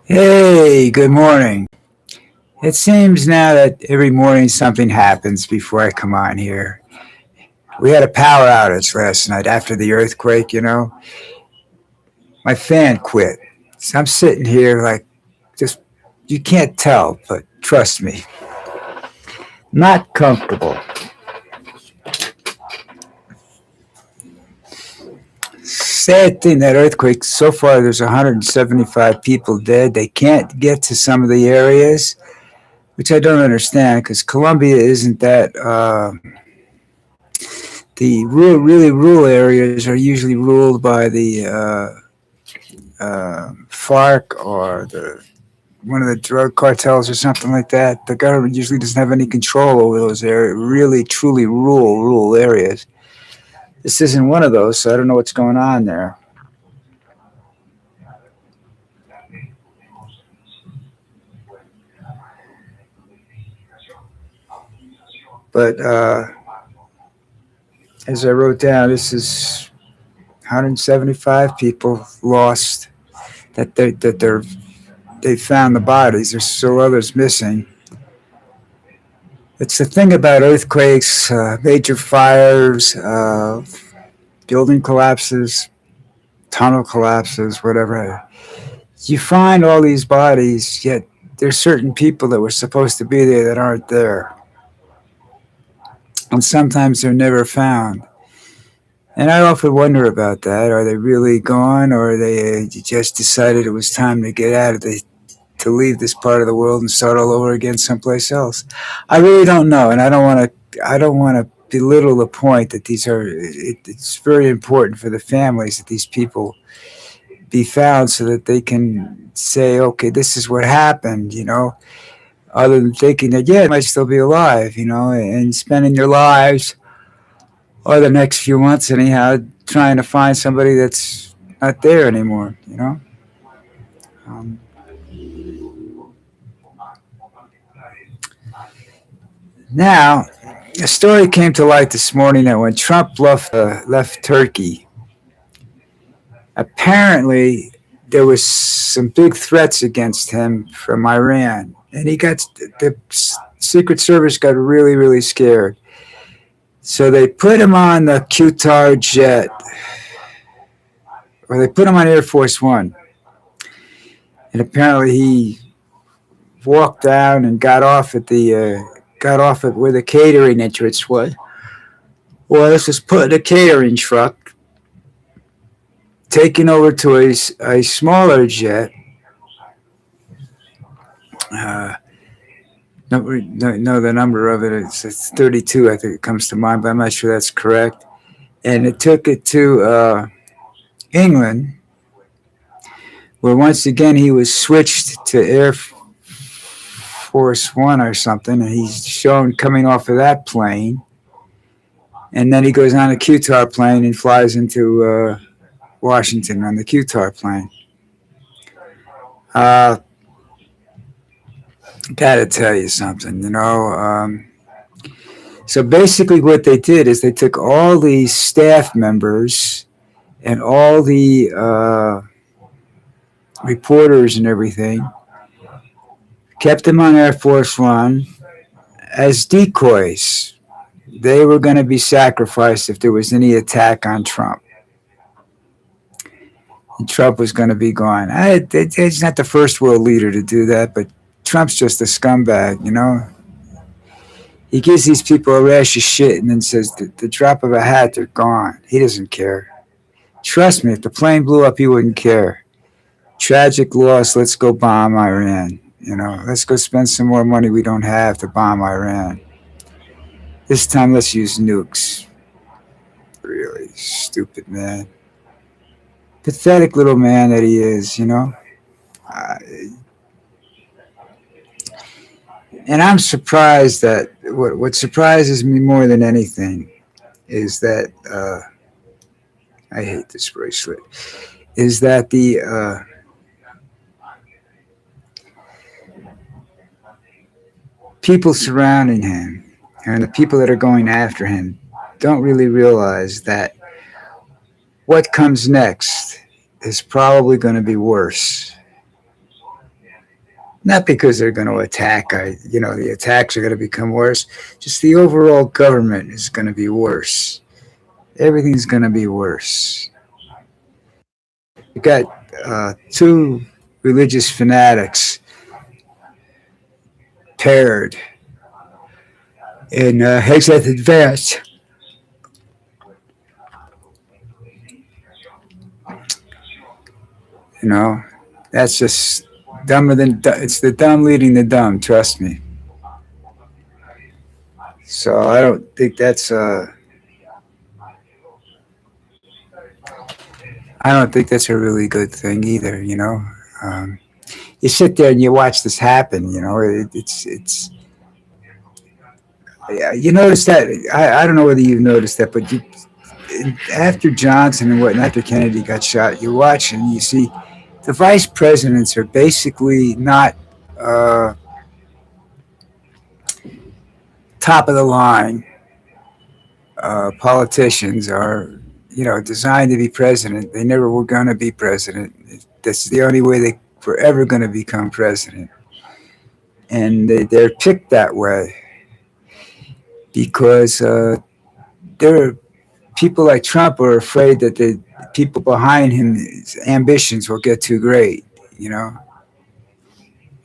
Hey, good morning. It seems now that every morning something happens before I come on here. We had a power outage last night after the earthquake. My fan quit. So I'm sitting here like, just, you can't tell, but trust me, not comfortable. Sad thing, that earthquake, so far there's 175 people dead. They can't get to some of the areas, which I don't understand because Colombia isn't that. The really rural areas are usually ruled by the FARC or one of the drug cartels or something like that. The government usually doesn't have any control over those really truly rural areas. This isn't one of those, so I don't know what's going on there. But as I wrote down, this is 175 people lost. They found the bodies. There's still others missing. It's the thing about earthquakes, major fires, building collapses, tunnel collapses, whatever. You find all these bodies, yet there's certain people that were supposed to be there that aren't there. And sometimes they're never found. And I often wonder about that. Are they really gone, or are they just decided it was time to get out of to leave this part of the world and start all over again someplace else? I really don't know, and I don't want to belittle the point that it's very important for the families that these people be found so that they can say, okay, this is what happened, other than thinking that, yeah, they might still be alive, and spending your lives or the next few months anyhow trying to find somebody that's not there anymore. Um, Now, a story came to light this morning that when Trump left Turkey, apparently there was some big threats against him from Iran, and the Secret Service got really, really scared. So they put him on the Qatar jet, or they put him on Air Force One, and apparently he walked down and got off at where the catering entrance was. Well, this was put in a catering truck, taken over to a smaller jet. Uh, no, the number of it's 32. I think it comes to mind, but I'm not sure that's correct. And it took it to England, where once again he was switched to Air Force One or something, and he's shown coming off of that plane. And then he goes on a Qatar plane and flies into Washington on the Qatar plane. Uh, Gotta tell you something. So basically, what they did is they took all the staff members and all the reporters and everything, kept them on Air Force One as decoys. They were going to be sacrificed if there was any attack on Trump. And Trump was going to be gone. He's not the first world leader to do that, but Trump's just a scumbag. He gives these people a rash of shit and then says the drop of a hat, they're gone. He doesn't care. Trust me, if the plane blew up, he wouldn't care. Tragic loss, let's go bomb Iran. Let's go spend some more money we don't have to bomb Iran. This time, let's use nukes. Really stupid man. Pathetic little man that he is. Uh, and I'm surprised that what surprises me more than anything is that I hate this bracelet. Is that the people surrounding him and the people that are going after him don't really realize that what comes next is probably going to be worse. Not because they're going to attack. The attacks are going to become worse. Just the overall government is going to be worse. Everything's going to be worse. You got two religious fanatics paired in Hexeth Advance. You know, that's just dumber than it's the dumb leading the dumb. Trust me. So I don't think that's I don't think that's a really good thing either. Um, you sit there and you watch this happen. It's yeah, you notice that. I don't know whether you've noticed that, but after Johnson and what, after Kennedy got shot, you watch and you see the vice presidents are basically not uh, top of the line politicians are, designed to be president. They never were going to be president. That's the only way they were ever going to become president. And they're picked that way because there are people like Trump are afraid that the people behind him's ambitions will get too great. You know,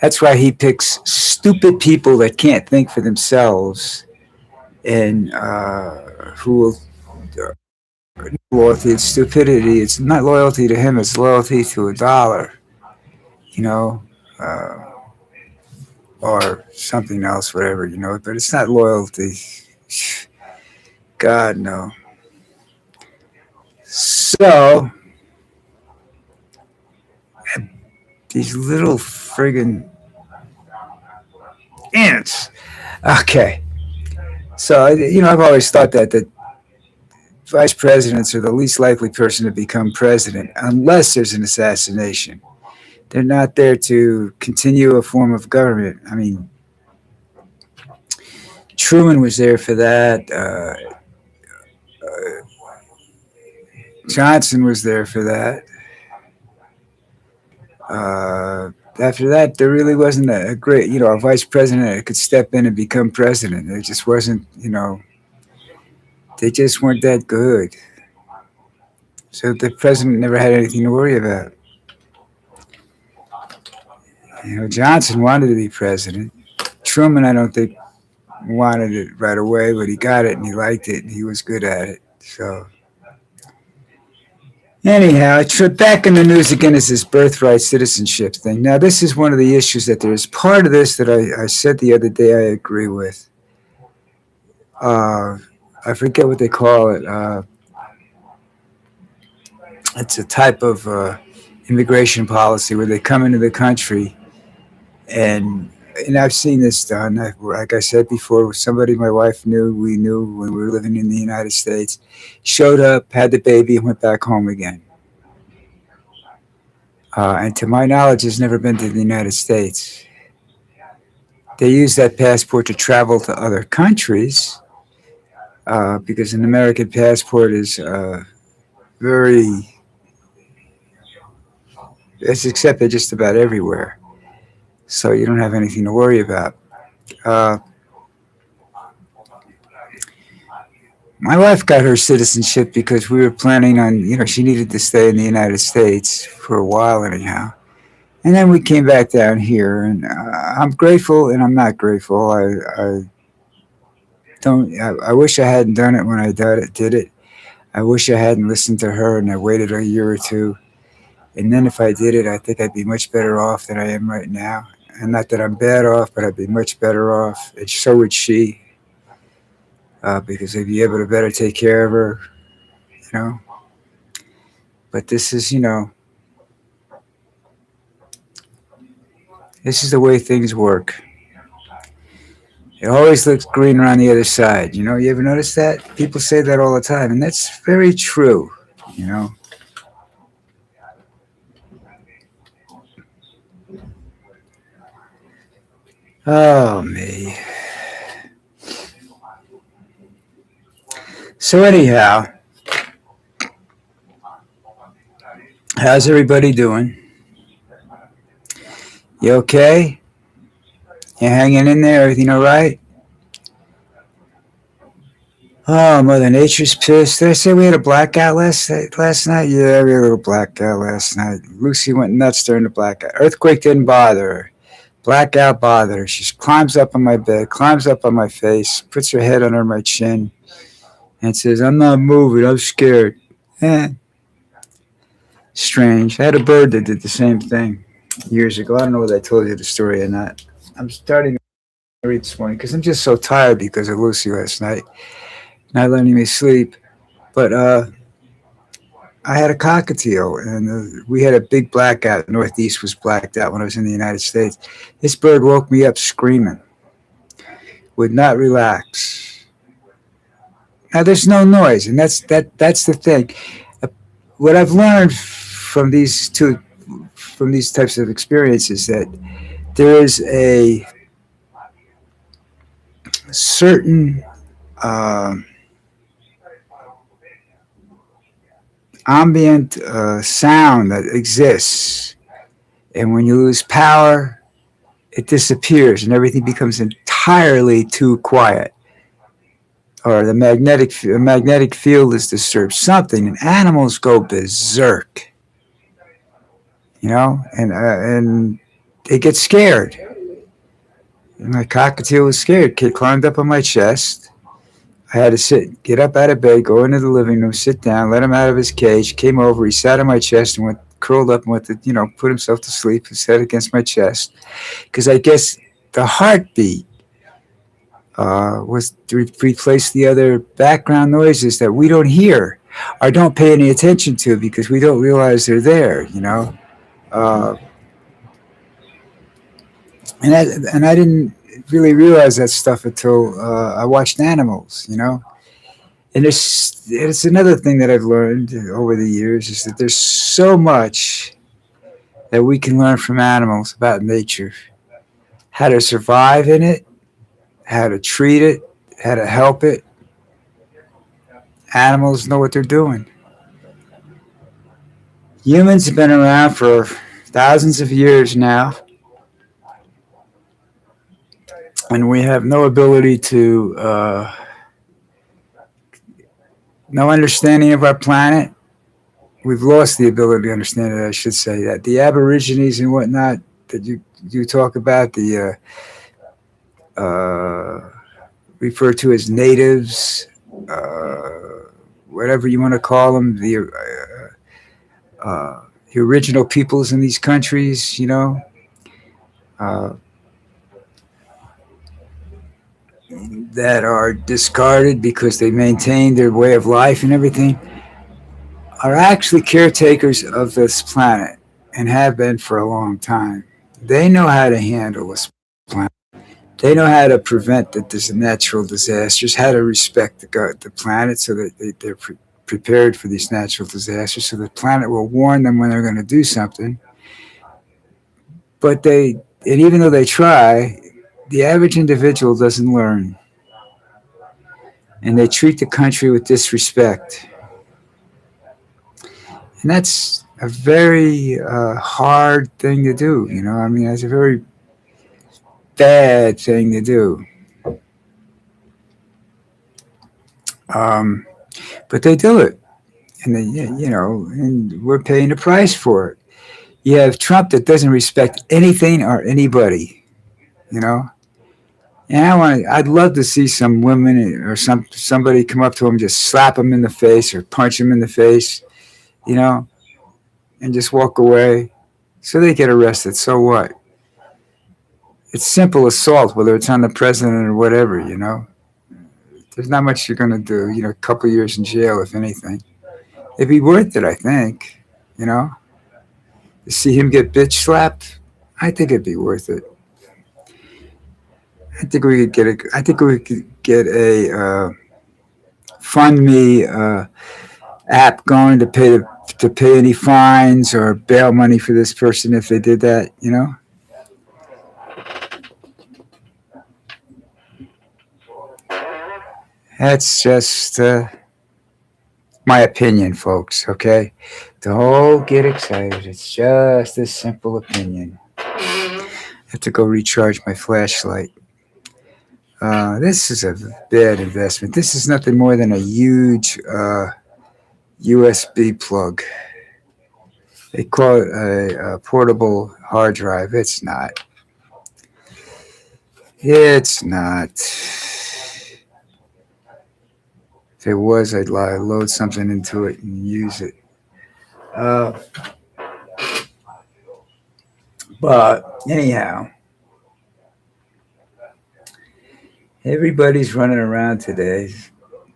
that's why he picks stupid people that can't think for themselves and who will loyalty and stupidity. It's not loyalty to him; it's loyalty to a dollar. You know, uh, or something else, whatever. But it's not loyalty. God no. So these little friggin' ants. Okay. So I've always thought that vice presidents are the least likely person to become president unless there's an assassination. They're not there to continue a form of government. I mean, Truman was there for that. Johnson was there for that. After that, there really wasn't a great, a vice president that could step in and become president. It just wasn't, they just weren't that good. So the president never had anything to worry about. Johnson wanted to be president. Truman, I don't think, wanted it right away, but he got it and he liked it and he was good at it. So, anyhow, back in the news again is this birthright citizenship thing. Now, this is one of the issues that there's part of this that I said the other day I agree with. I forget what they call it. It's a type of immigration policy where they come into the country and I've seen this done. Like I said before, somebody my wife we knew when we were living in the United States, showed up, had the baby, and went back home again. And to my knowledge, has never been to the United States. They use that passport to travel to other countries because an American passport is it's accepted just about everywhere. So you don't have anything to worry about. Uh, my wife got her citizenship because we were planning on, she needed to stay in the United States for a while anyhow. And then we came back down here, and I'm grateful and I'm not grateful. I don't. I wish I hadn't done it when I did it. I wish I hadn't listened to her and I waited a year or two. And then if I did it, I think I'd be much better off than I am right now. And not that I'm bad off, but I'd be much better off. And so would she, because I'd be able to better take care of her, you know. But this is, this is the way things work. It always looks greener on the other side. You ever notice that? People say that all the time, and that's very true, you know. Oh, me. So, anyhow, how's everybody doing? You okay? You hanging in there? Everything all right? Oh, Mother Nature's pissed. Did I say we had a blackout last night? Yeah, we had a little blackout last night. Lucy went nuts during the blackout. Earthquake didn't bother her. Blackout bothered her. She climbs up on my bed, climbs up on my face, puts her head under my chin, and says, "I'm not moving. I'm scared." Eh, strange. I had a bird that did the same thing years ago. I don't know whether I told you the story or not. I'm starting to read this morning because I'm just so tired because of Lucy last night, not letting me sleep. But I had a cockatiel, and we had a big blackout. Northeast was blacked out when I was in the United States. This bird woke me up screaming, would not relax. Now there's no noise, and that's the thing. Uh, What I've learned from these types of experiences that there is a certain uh, ambient sound that exists, and when you lose power, it disappears, and everything becomes entirely too quiet. Or the magnetic field is disturbed. Something, and animals go berserk, and they get scared. And my cockatiel was scared. Kid climbed up on my chest. I had to get up out of bed, go into the living room, sit down, let him out of his cage. Came over, he sat on my chest and curled up and put himself to sleep. His head against my chest, because I guess the heartbeat was to replace the other background noises that we don't hear or don't pay any attention to because we don't realize they're there. Uh, and I didn't really realize that stuff until I watched animals. And it's another thing that I've learned over the years is that there's so much that we can learn from animals about nature, how to survive in it, how to treat it, how to help it. Animals know what they're doing. Humans have been around for thousands of years now, and we have no ability to, no understanding of our planet. We've lost the ability to understand it, I should say. That the Aborigines and whatnot that you talk about, the refer to as natives, whatever you want to call them, the original peoples in these countries, uh, that are discarded because they maintain their way of life and everything, are actually caretakers of this planet and have been for a long time. They know how to handle this planet. They know how to prevent the natural disasters, how to respect the planet so that they're prepared for these natural disasters, so the planet will warn them when they're going to do something. And even though they try, the average individual doesn't learn, and they treat the country with disrespect. And that's a very hard thing to do. I mean, it's a very bad thing to do. Um, but they do it, and and we're paying the price for it. You have Trump that doesn't respect anything or anybody. You know, and I'd love to see some women or somebody come up to him, just slap him in the face or punch him in the face. You know, and just walk away, so they get arrested. So what? It's simple assault, whether it's on the president or whatever. There's not much you're going to do. A couple of years in jail, if anything. It'd be worth it, I think. You know, to see him get bitch slapped, I think it'd be worth it. I think we could get a fund me app going to pay any fines or bail money for this person if they did that. That's just my opinion, folks. Okay, don't get excited. It's just a simple opinion. have to go recharge my flashlight. This is a bad investment. This is nothing more than a huge USB plug. They call it a portable hard drive. It's not. It's not. If it was, I'd load something into it and use it. Uh, but anyhow, everybody's running around today.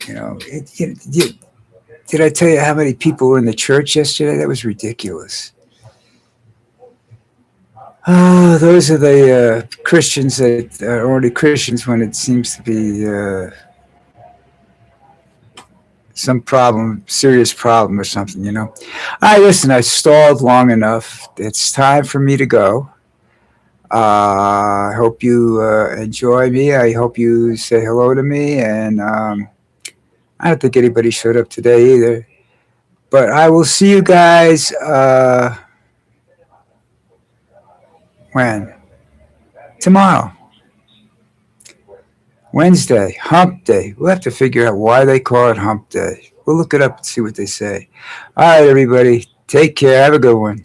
Did I tell you how many people were in the church yesterday? That was ridiculous. Those are the Christians that are only Christians when it seems to be some problem, serious problem or something. All right, listen, I stalled long enough. It's time for me to go. I hope you enjoy me. I hope you say hello to me. And I don't think anybody showed up today either. But I will see you guys when? Tomorrow. Wednesday, hump day. We'll have to figure out why they call it hump day. We'll look it up and see what they say. All right, everybody. Take care. Have a good one.